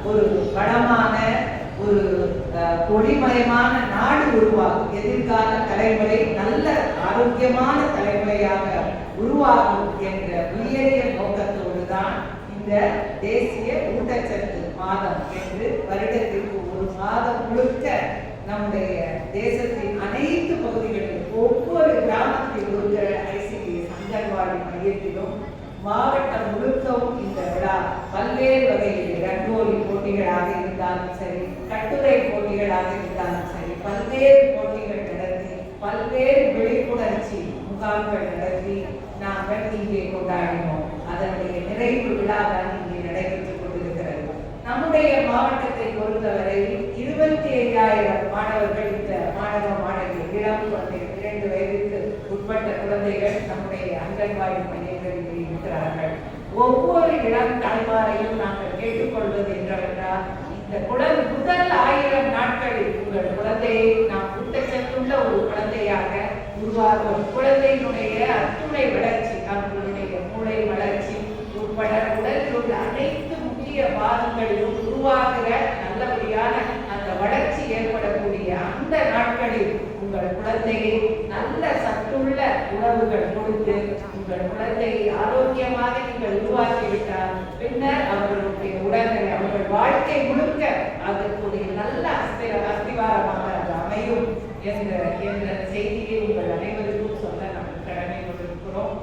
ஒரு வளமான ஒரு ஒளிமயமான நாடு உருவாகும். எதிர்கால தலைமுறை நல்ல ஆரோக்கியமான தலைமுறையாக உருவாகும் என்ற உயரிய நோக்கத்தோடு தான் இந்த தேசிய ஊட்டச்சத்து மாதம் என்று வருடத்திற்கு ஒரு மாதம் முழுக்க நம்முடைய தேசத்தின் அனைத்து பகுதிகளிலும் ஒவ்வொரு கிராமத்தில் இருக்கிற ஐசிடிஎஸ் அங்கன்வாடி மையத்திலும் மாவட்டம் முழுக்கவும் இந்த விழா பல்வேறு வகையில் ரங்கோலி போட்டிகளாக இருந்தாலும் சரி, கட்டுரை போட்டிகளாக இருந்தாலும் சரி, பல்வேறு போட்டிகள் நடத்தி பல்வேறு விழிப்புணர்ச்சி முகாம்கள் நடத்தி நாங்கள் இங்கே கொண்டாடினோம். அதனுடைய நிறைவு விழா தான் இங்கே நடைபெற்றுக் கொண்டிருக்கிறது. நம்முடைய மாவட்டத்தை பொறுத்தவரை 25,000 மாணவர்கள் இந்த மாணவ மாணவிகள் இளம் குழந்தைகள் 2 வயதுக்கு உட்பட்ட குழந்தைகள் நம்முடைய அங்கன்வாடி மையங்களில் இருக்கிறார்கள். ஒவ்வொரு இளம் தாய்மாரையும் நாங்கள் கேட்டுக்கொள்வது என்னவென்றால், இந்த குழந்தை முதல் 1000 நாட்களில் உங்கள் குழந்தையை நாம் ஊட்டச்சத்துள்ள ஒரு குழந்தையாக உருவாகும். குழந்தையினுடைய அத்துணை வளர்ச்சி, அவர்களுடைய மூளை வளர்ச்சி உட்பட உடலில் உள்ள அனைத்து முக்கிய பாகங்களிலும் உருவாகிற நல்லபடியான அந்த வளர்ச்சி ஏற்படக்கூடிய அந்த நாட்களில் உங்கள் குழந்தையை நல்ல சத்துள்ள உணவுகள் கொடுத்து உங்கள் குழந்தையை ஆரோக்கியமாக நீங்கள் உருவாக்கிவிட்டால் பின்னர் அவர்களுடைய உடல்களை அவர்கள் வாழ்க்கை முழுக்க அதற்குரிய நல்ல அஸ்திவாரமாக அது அமையும் என்ற செய்தியை உங்கள் அனைவருக்கும் சொல்ல நாம் கடமை கொண்டிருக்கிறோம்.